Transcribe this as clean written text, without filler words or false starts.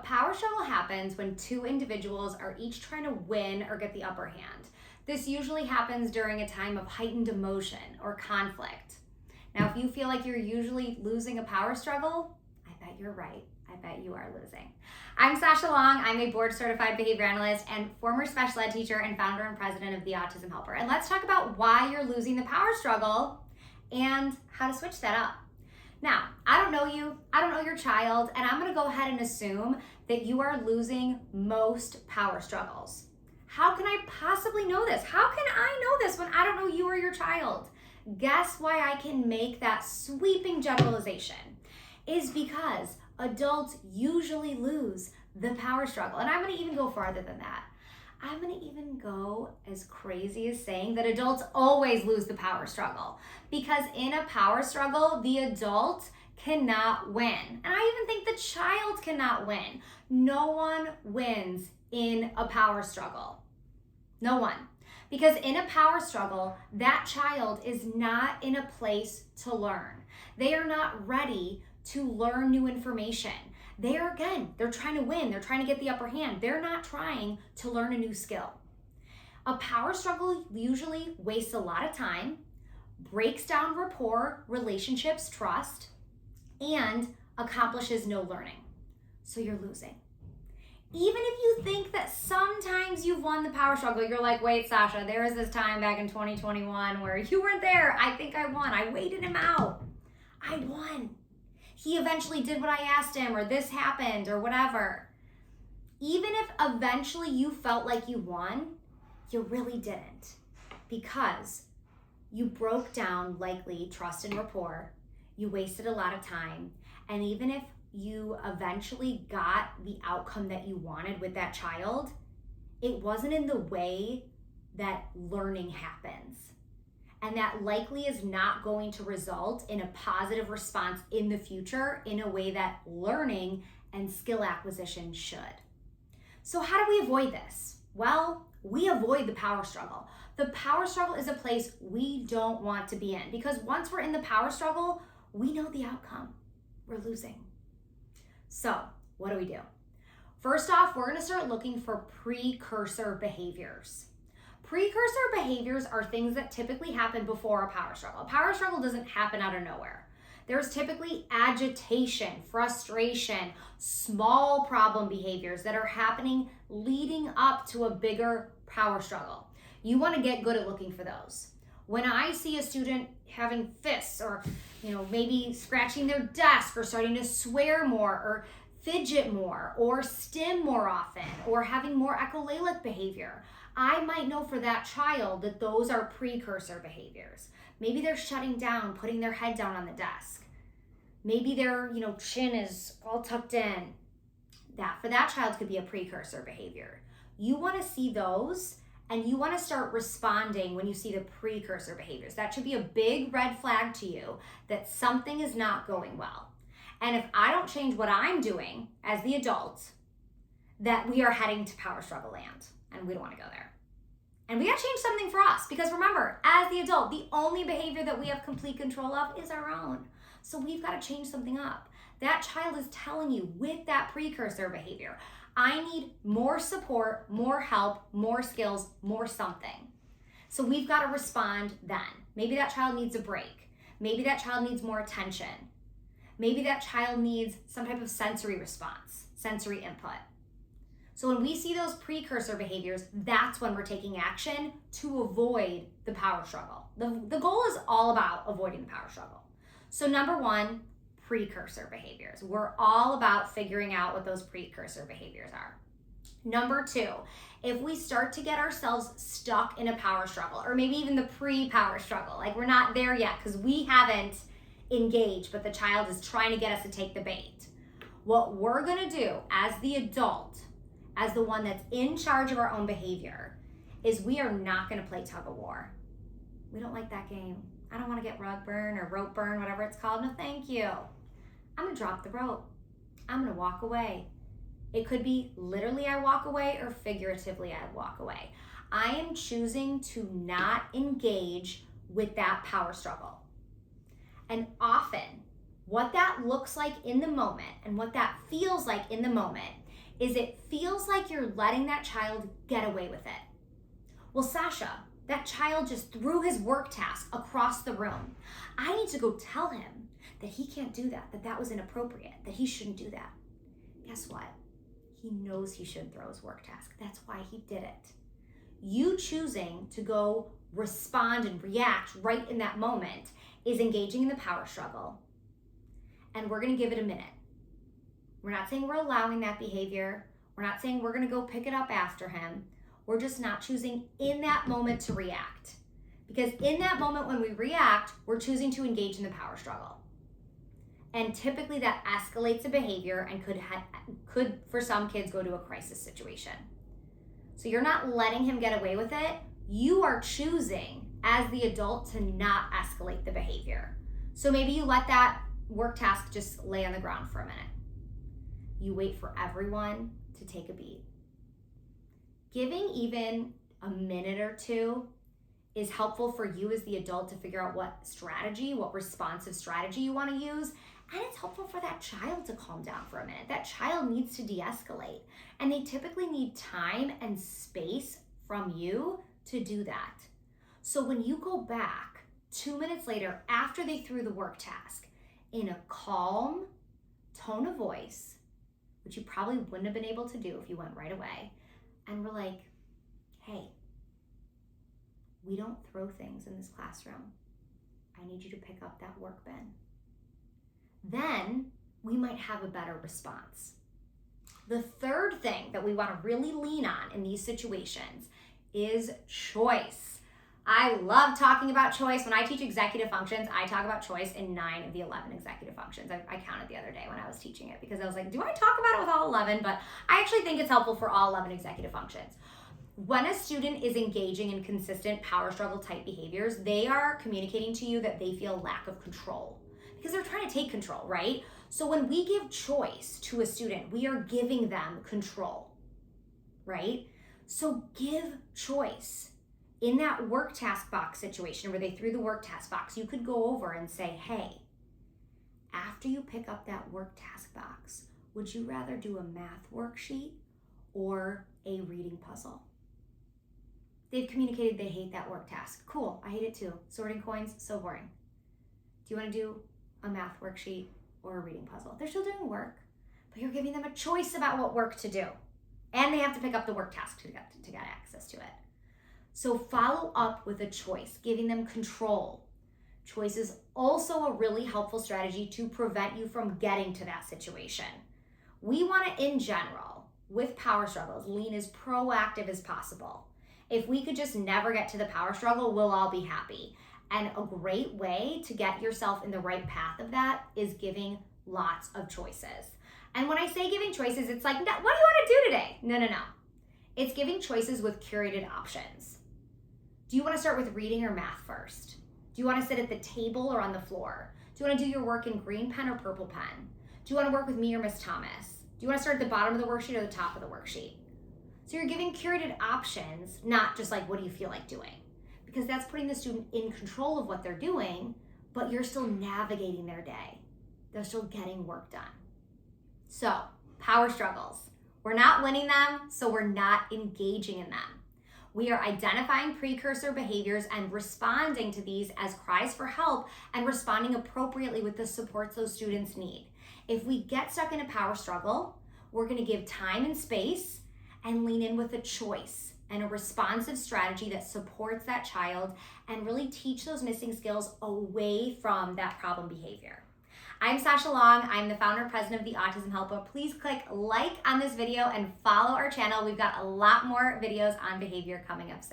power struggle happens when two individuals are each trying to win or get the upper hand. This usually happens during a time of heightened emotion or conflict. Now, if you feel like you're usually losing a power struggle, I bet you're right. I bet you are losing. I'm Sasha Long. I'm a board-certified behavior analyst and former special ed teacher and founder and president of the Autism Helper. And let's talk about why you're losing the power struggle and how to switch that up. Now, I don't know you, I don't know your child, and I'm gonna go ahead and assume that you are losing most power struggles. How can I possibly know this? How can I know this when I don't know you or your child? Guess why I can make that sweeping generalization is because adults usually lose the power struggle. And I'm gonna even go farther than that. I'm gonna even go as crazy as saying that adults always lose the power struggle, because in a power struggle, the adult cannot win. And I even think the child cannot win. No one wins in a power struggle. No one. Because in a power struggle, that child is not in a place to learn. They are not ready to learn new information. They're trying to win. They're trying to get the upper hand. They're not trying to learn a new skill. A power struggle usually wastes a lot of time, breaks down rapport, relationships, trust, and accomplishes no learning. So you're losing. Even if you think that sometimes you've won the power struggle, you're like, wait, Sasha, there was this time back in 2021 where you weren't there. I think I won. I waited him out. I won. He eventually did what I asked him, or this happened, or whatever. Even if eventually you felt like you won, you really didn't, because you broke down likely trust and rapport, you wasted a lot of time, and even if you eventually got the outcome that you wanted with that child, it wasn't in the way that learning happens. And that likely is not going to result in a positive response in the future in a way that learning and skill acquisition should. So how do we avoid this? Well, we avoid the power struggle. The power struggle is a place we don't want to be in, because once we're in the power struggle, we know the outcome. We're losing. So what do we do? First off, we're gonna start looking for precursor behaviors. Precursor behaviors are things that typically happen before a power struggle. A power struggle doesn't happen out of nowhere. There's typically agitation, frustration, small problem behaviors that are happening leading up to a bigger power struggle. You want to get good at looking for those. When I see a student having fists, or maybe scratching their desk, or starting to swear more, or fidget more, or stim more often, or having more echolalic behavior, I might know for that child that those are precursor behaviors. Maybe they're shutting down, putting their head down on the desk. Maybe their chin is all tucked in. That for that child could be a precursor behavior. You want to see those, and you want to start responding when you see the precursor behaviors. That should be a big red flag to you that something is not going well. And if I don't change what I'm doing as the adult, that we are heading to power struggle land. And we don't want to go there. And we got to change something for us, because remember, as the adult, the only behavior that we have complete control of is our own. So we've got to change something up. That child is telling you with that precursor behavior, I need more support, more help, more skills, more something. So we've got to respond then. Maybe that child needs a break. Maybe that child needs more attention. Maybe that child needs some type of sensory response, sensory input. So when we see those precursor behaviors, that's when we're taking action to avoid the power struggle. The goal is all about avoiding the power struggle. So number one, precursor behaviors. We're all about figuring out what those precursor behaviors are. Number two, if we start to get ourselves stuck in a power struggle, or maybe even the pre-power struggle, like we're not there yet because we haven't engaged, but the child is trying to get us to take the bait. What we're gonna do as the adult, as the one that's in charge of our own behavior, is we are not gonna play tug of war. We don't like that game. I don't wanna get rug burn or rope burn, whatever it's called. No, thank you. I'm gonna drop the rope. I'm gonna walk away. It could be literally I walk away, or figuratively I walk away. I am choosing to not engage with that power struggle. And often, what that looks like in the moment and what that feels like in the moment is it feels like you're letting that child get away with it. Well, Sasha, that child just threw his work task across the room. I need to go tell him that he can't do that, that was inappropriate, that he shouldn't do that. Guess what? He knows he shouldn't throw his work task. That's why he did it. You choosing to go respond and react right in that moment is engaging in the power struggle. And we're going to give it a minute. We're not saying we're allowing that behavior. We're not saying we're going to go pick it up after him. We're just not choosing in that moment to react. Because in that moment when we react, we're choosing to engage in the power struggle. And typically that escalates a behavior and could for some kids go to a crisis situation. So you're not letting him get away with it. You are choosing as the adult to not escalate the behavior. So maybe you let that work task just lay on the ground for a minute. You wait for everyone to take a beat. Giving even a minute or two is helpful for you as the adult to figure out what responsive strategy you want to use. And it's helpful for that child to calm down for a minute. That child needs to de-escalate. And they typically need time and space from you to do that. So when you go back 2 minutes later after they threw the work task in a calm tone of voice, which you probably wouldn't have been able to do if you went right away, and we're like, hey, we don't throw things in this classroom. I need you to pick up that work bin. Then we might have a better response. The third thing that we want to really lean on in these situations is choice. I love talking about choice. When I teach executive functions, I talk about choice in 9 of the 11 executive functions. I counted the other day when I was teaching it because I was like, do I talk about it with all 11? But I actually think it's helpful for all 11 executive functions. When a student is engaging in consistent power struggle type behaviors, they are communicating to you that they feel lack of control because they're trying to take control, right? So when we give choice to a student, we are giving them control, right? So give choice. In that work task box situation where they threw the work task box, you could go over and say, hey, after you pick up that work task box, would you rather do a math worksheet or a reading puzzle? They've communicated they hate that work task. Cool, I hate it too. Sorting coins, so boring. Do you want to do a math worksheet or a reading puzzle? They're still doing work, but you're giving them a choice about what work to do. And they have to pick up the work task to get access to it. So follow up with a choice, giving them control. Choice is also a really helpful strategy to prevent you from getting to that situation. We want to, in general, with power struggles, lean as proactive as possible. If we could just never get to the power struggle, we'll all be happy. And a great way to get yourself in the right path of that is giving lots of choices. And when I say giving choices, it's like, what do you want to do today? No. It's giving choices with curated options. Do you want to start with reading or math first? Do you want to sit at the table or on the floor? Do you want to do your work in green pen or purple pen? Do you want to work with me or Miss Thomas? Do you want to start at the bottom of the worksheet or the top of the worksheet? So you're giving curated options, not just like, what do you feel like doing? Because that's putting the student in control of what they're doing, but you're still navigating their day. They're still getting work done. So, power struggles. We're not winning them, so we're not engaging in them. We are identifying precursor behaviors and responding to these as cries for help and responding appropriately with the supports those students need. If we get stuck in a power struggle, we're going to give time and space and lean in with a choice and a responsive strategy that supports that child and really teach those missing skills away from that problem behavior. I'm Sasha Long. I'm the founder and president of the Autism Helper. Please click like on this video and follow our channel. We've got a lot more videos on behavior coming up soon.